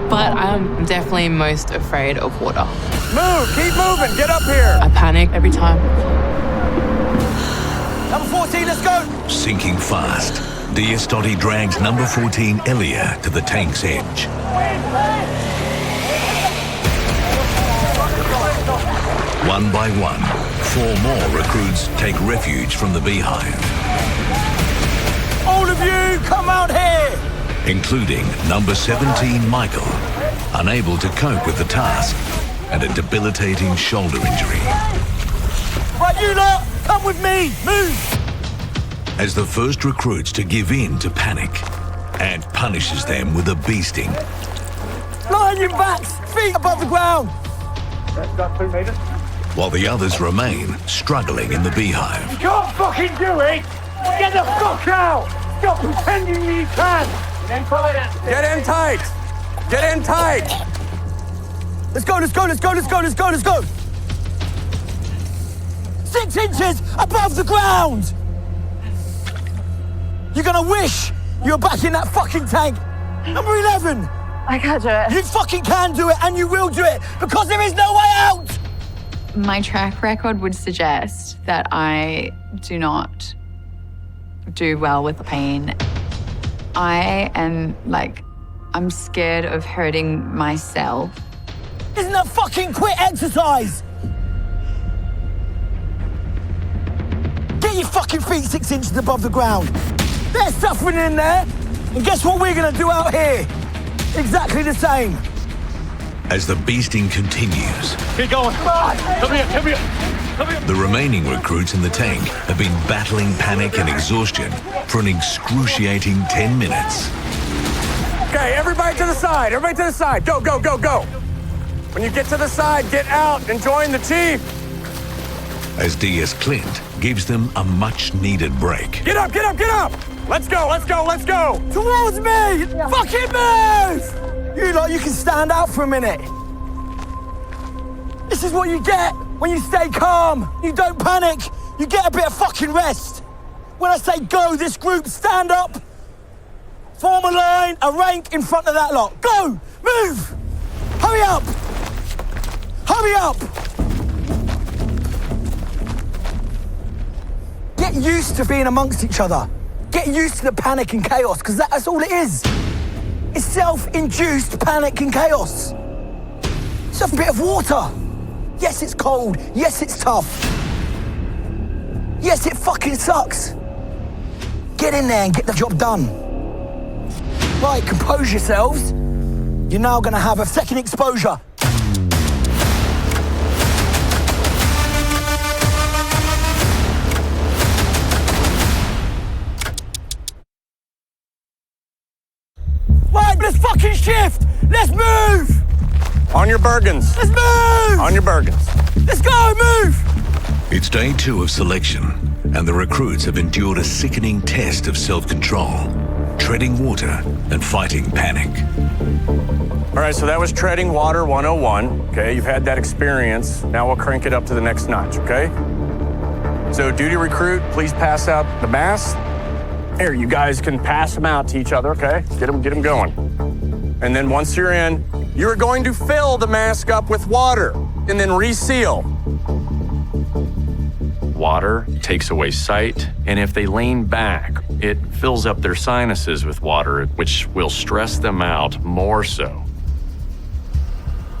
But I'm definitely most afraid of water. Move, keep moving, get up here. I panic every time. Number 14, let's go. Sinking fast, Diastotti drags number 14 Ellia to the tank's edge. One by one, 4 more recruits take refuge from the Beehive, All of you, come out here. including number 17 Michael, unable to cope with the task and a debilitating shoulder injury. Right, you lot, come with me. Move. As the first recruits to give in to panic, Ant punishes them with a bee sting. Lie on your backs, feet above the ground. Got 2 meters. While the others remain struggling in the Beehive. You can't fucking do it! Get the fuck out! Stop pretending you can! Get in tight. Get in tight. Let's go, let's go, let's go, let's go, let's go, let's go. 6 inches above the ground. You're gonna wish you were back in that fucking tank Number 11. I can't do it. You fucking can do it, and you will do it, because there is no way out. My track record would suggest that I do not do well with pain. I'm scared of hurting myself. Isn't that fucking quit exercise? Get your fucking feet 6 inches above the ground. They're suffering in there, and guess what we're gonna do out here? Exactly the same. As the beasting continues, Keep going. Come on. Come here, come here. Come here. the remaining recruits in the tank have been battling panic and exhaustion for an excruciating 10 minutes. Okay, everybody to the side. Everybody to the side. Go, go, go, go. When you get to the side, get out and join the team. As DS Clint gives them a much-needed break. Get up, get up, get up. Let's go, let's go, let's go. Towards me! Fucking move! You can stand out for a minute. This is what you get when you stay calm. You don't panic. You get a bit of fucking rest. When I say go, this group, stand up. Form a line, a rank in front of that lot. Go! Move! Hurry up! Hurry up! Get used to being amongst each other. Get used to the panic and chaos, because that's all it is. It's self-induced panic and chaos. It's just a bit of water. Yes, it's cold. Yes, it's tough. Yes, it fucking sucks. Get in there and get the job done. Right, compose yourselves. You're now going to have a second exposure. Right, let's fucking shift. Let's move. On your Bergens. Let's move. On your Bergens. Let's go, move. It's day 2 of selection, and the recruits have endured a sickening test of self-control, treading water and fighting panic. All right, so that was treading water 101. Okay, you've had that experience. Now we'll crank it up to the next notch, okay? So duty recruit, please pass out the mask. Here, you guys can pass them out to each other, okay? Get them going. And then once you're in, you're going to fill the mask up with water and then reseal. Water takes away sight, and if they lean back, it fills up their sinuses with water, which will stress them out more so.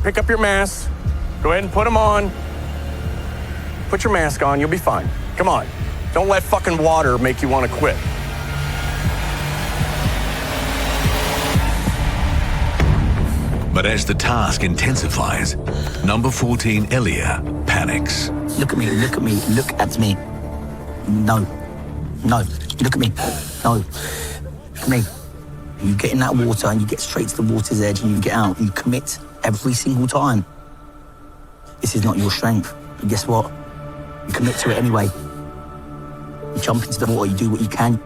Pick up your mask. Go ahead and put them on. Put your mask on, you'll be fine. Come on. Don't let fucking water make you want to quit. But as the task intensifies, number 14 Elia panics. Look at me, look at me, look at me. No, look at me, no. Look at me. You get in that water and you get straight to the water's edge and you get out. You commit every single time. This is not your strength. And guess what? You commit to it anyway. You jump into the water, you do what you can.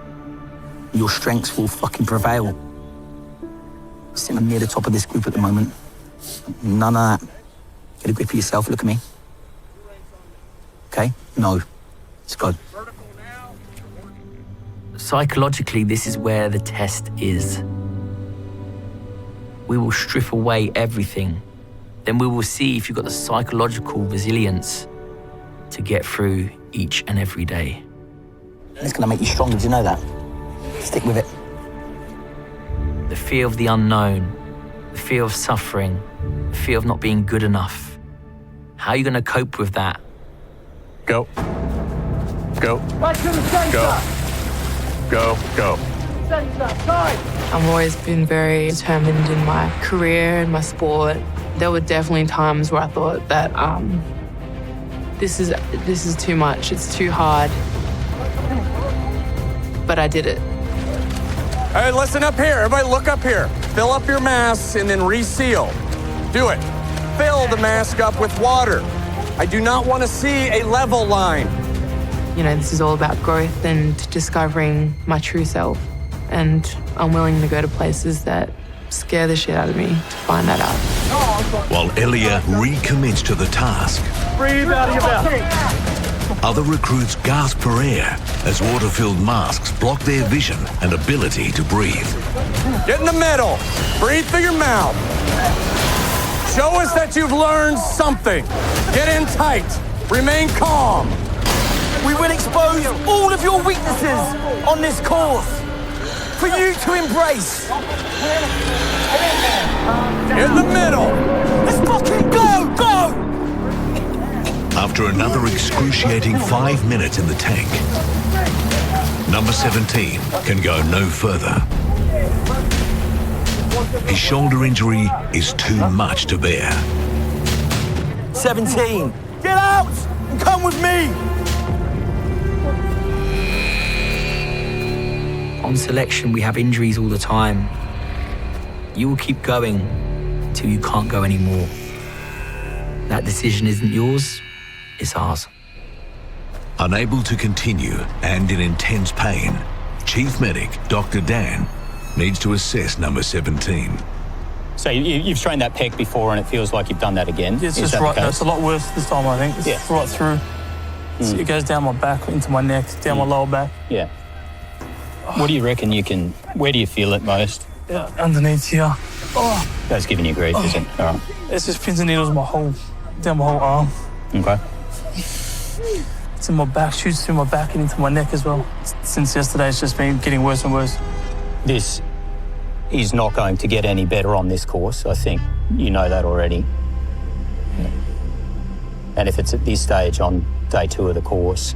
Your strengths will fucking prevail. Sitting near the top of this group at the moment. None of that. Get a grip of yourself, look at me. Okay? No. Let's go. Psychologically, this is where the test is. We will strip away everything. Then we will see if you've got the psychological resilience to get through each and every day. It's gonna make you stronger, do you know that? Stick with it. The fear of the unknown, the fear of suffering, the fear of not being good enough. How are you gonna cope with that? Go. Go. Right to the center. Go. Go. Center, side. I've always been very determined in my career and my sport. There were definitely times where I thought that this is too much, it's too hard. But I did it. All right, listen up here. Everybody look up here. Fill up your masks and then reseal. Do it. Fill the mask up with water. I do not want to see a level line. You know, this is all about growth and discovering my true self. And I'm willing to go to places that scare the shit out of me to find that out. While Elia recommits to the task, Breathe out of your mouth. Other recruits gasp for air as water-filled masks block their vision and ability to breathe. Get in the middle. Breathe through your mouth. Show us that you've learned something. Get in tight. Remain calm. We will expose all of your weaknesses on this course for you to embrace. In the middle. Let's fucking go, go! After another excruciating 5 minutes in the tank, number 17 can go no further. His shoulder injury is too much to bear. 17, get out and come with me! On selection, we have injuries all the time. You will keep going till you can't go anymore. That decision isn't yours, it's ours. Unable to continue and in intense pain, Chief Medic Dr. Dan needs to assess number 17. So you've trained that pec before and it feels like you've done that again. It's just right. No, it's a lot worse this time, I think. It's right through. It goes down my back, into my neck, down my lower back. Yeah. What do you reckon you can, where do you feel it most? Yeah, underneath here. Oh. That's giving you grief, is it? All right. It's just pins and needles down my whole arm. Okay. It's in my back, shoots through my back and into my neck as well. Since yesterday, it's just been getting worse and worse. This is not going to get any better on this course. I think you know that already. Yeah. And if it's at this stage on day 2 of the course,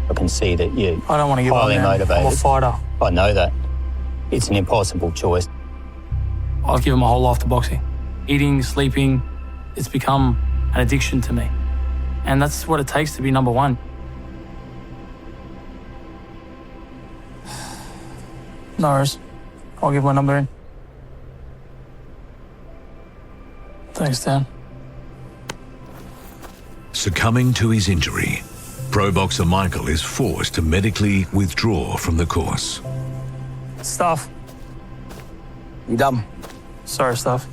I can see that you're I don't want to give up, highly man. motivated. I'm a fighter. I know that. It's an impossible choice. I've given my whole life to boxing. Eating, sleeping, it's become an addiction to me. And that's what it takes to be number 1. No worries. I'll give my number in. Thanks, Dan. Succumbing to his injury, pro boxer Michael is forced to medically withdraw from the course. Stuff. You done? Sorry, Stuff.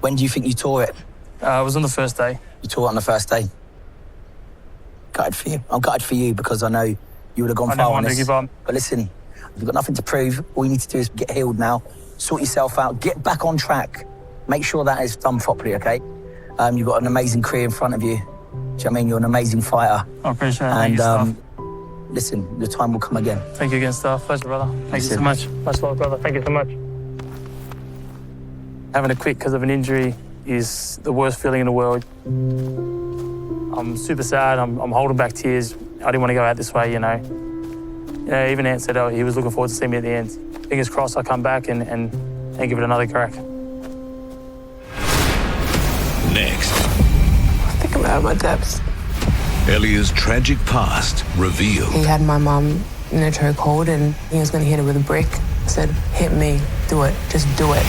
When do you think you tore it? It was on the first day. You tore it on the first day? Gutted for you. I'm gutted for you because I know you would have gone I far never on wanted this. to give up. But listen, you've got nothing to prove. All you need to do is get healed now, sort yourself out, get back on track. Make sure that is done properly, okay? You've got an amazing career in front of you. Do you know what I mean? You're an amazing fighter. I appreciate it. And Thank you, Stuff. listen, the time will come again. Thank you again, Stuff. Pleasure, brother. Thank you so much. Much love, brother. Thank you so much. Having to quit because of an injury is the worst feeling in the world. I'm super sad. I'm holding back tears. I didn't want to go out this way, you know. Even Ant said he was looking forward to seeing me at the end. Fingers crossed I come back and give it another crack. Next, I think I'm out of my depths. Elia's tragic past revealed. He had my mum in a chokehold and he was going to hit her with a brick. I said, hit me, do it, just do it.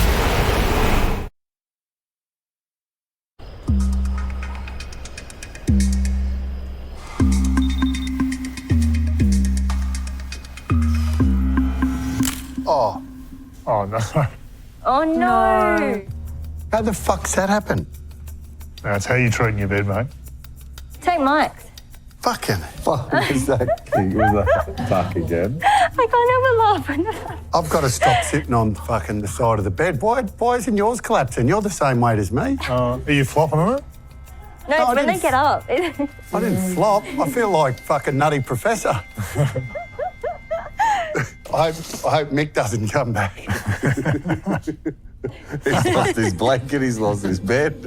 Oh, no. Oh, no. How the fuck's that happen? That's how you treat in your bed, mate. Take Mike's. Fucking. Fuck is that king? Was that fuck again? I can't help but laugh. I've got to stop sitting on fucking the side of the bed. Why isn't yours collapsing? You're the same weight as me. Are you flopping on it? No, it's when they get up. I didn't flop. I feel like fucking Nutty Professor. I hope Mick doesn't come back. He's lost his blanket, he's lost his bed.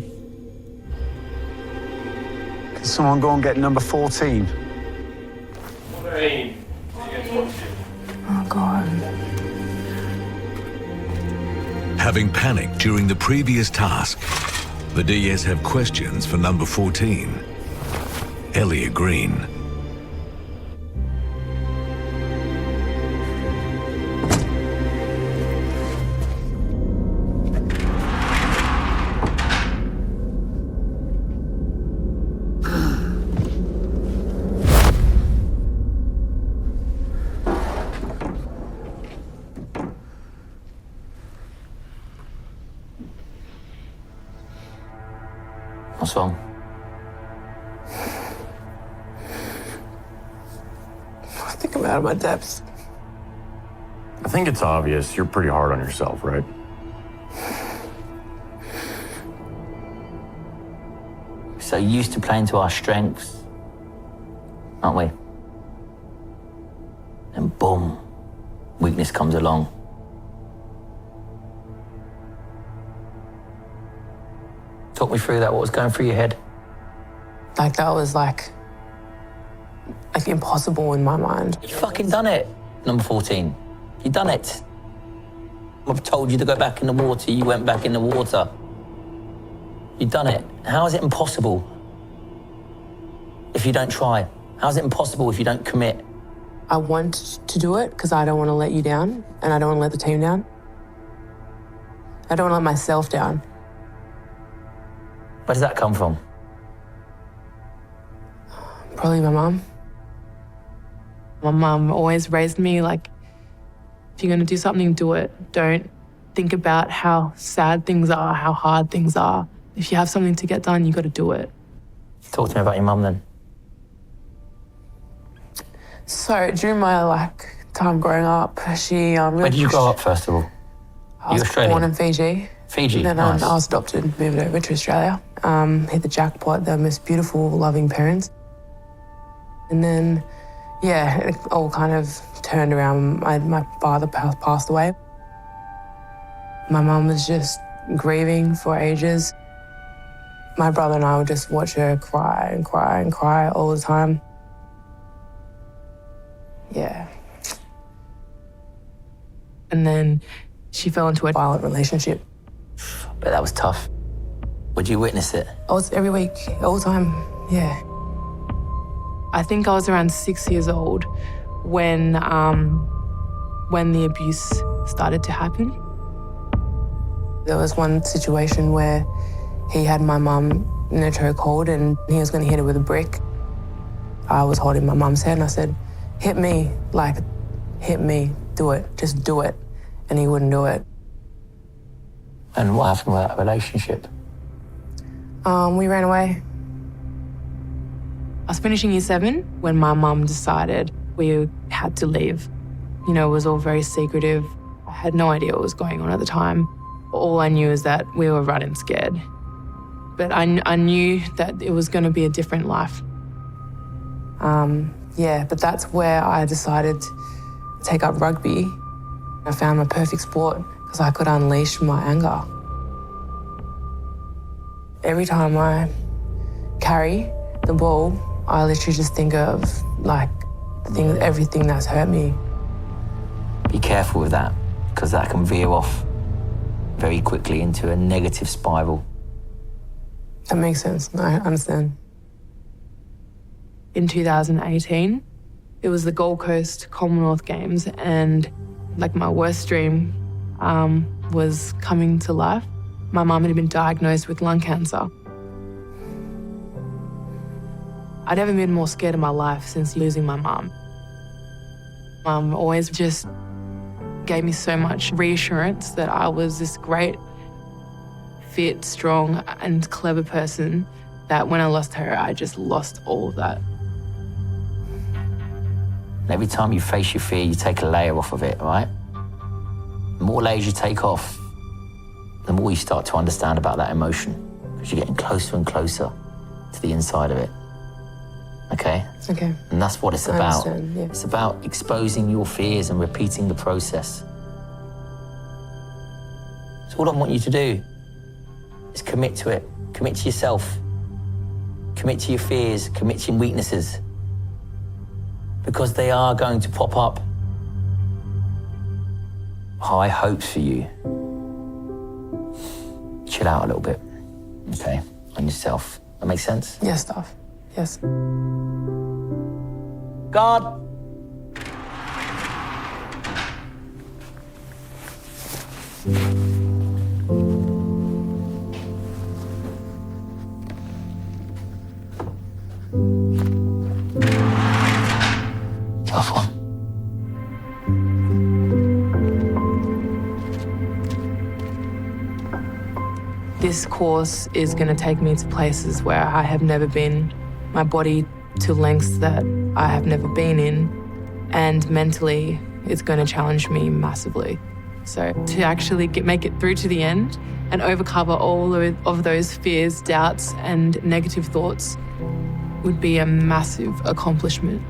Can someone go and get number 14? Oh, God. Having panicked during the previous task, the DS have questions for number 14, Elia Green. What's wrong? I think I'm out of my depth. I think it's obvious you're pretty hard on yourself, right? So used to playing to our strengths, aren't we? And boom, weakness comes along. Talk me through that, what was going through your head? Like that was like impossible in my mind. You fucking done it, number 14. You done it. I've told you to go back in the water, you went back in the water. You done it. How is it impossible if you don't try? How is it impossible if you don't commit? I want to do it because I don't want to let you down and I don't want to let the team down. I don't want to let myself down. Where does that come from? Probably my mum. My mum always raised me like, if you're going to do something, do it. Don't think about how sad things are, how hard things are. If you have something to get done, you got to do it. Talk to me about your mum then. So during my time growing up, she really Where did you grow up, first of all? I was born in Fiji. Fiji, Then nice. I was adopted, moved over to Australia. Hit the jackpot. They're the most beautiful, loving parents. And then, yeah, it all kind of turned around. My father passed away. My mum was just grieving for ages. My brother and I would just watch her cry and cry and cry all the time. Yeah. And then she fell into a violent relationship. But that was tough. Would you witness it? I was every week, all the time, yeah. I think I was around 6 years old when the abuse started to happen. There was one situation where he had my mum in a chokehold and he was going to hit her with a brick. I was holding my mum's head and I said, hit me, hit me, do it, just do it. And he wouldn't do it. And what happened with that relationship? We ran away. I was finishing year 7 when my mum decided we had to leave. You know, it was all very secretive. I had no idea what was going on at the time. All I knew is that we were running scared. But I knew that it was going to be a different life. But that's where I decided to take up rugby. I found my perfect sport because I could unleash my anger. Every time I carry the ball, I literally just think of everything that's hurt me. Be careful with that, because that can veer off very quickly into a negative spiral. That makes sense. I understand. In 2018, it was the Gold Coast Commonwealth Games, and my worst dream was coming to life. My mum had been diagnosed with lung cancer. I'd never been more scared in my life since losing my mum. Mum always just gave me so much reassurance that I was this great, fit, strong, and clever person that when I lost her, I just lost all of that. And every time you face your fear, you take a layer off of it, right? The more layers you take off, the more you start to understand about that emotion, because you're getting closer and closer to the inside of it. Okay? Okay. And that's what it's I about. understand, yeah. It's about exposing your fears and repeating the process. So all I want you to do is commit to it. Commit to yourself. Commit to your fears. Commit to your weaknesses. Because they are going to pop up. High hopes for you. Chill out a little bit, okay, on yourself. That makes sense? Yes, Duff. Yes. God. Tough one. This course is going to take me to places where I have never been, my body to lengths that I have never been in. and mentally it's going to challenge me massively. So to actually make it through to the end and overcover all of those fears, doubts and negative thoughts would be a massive accomplishment.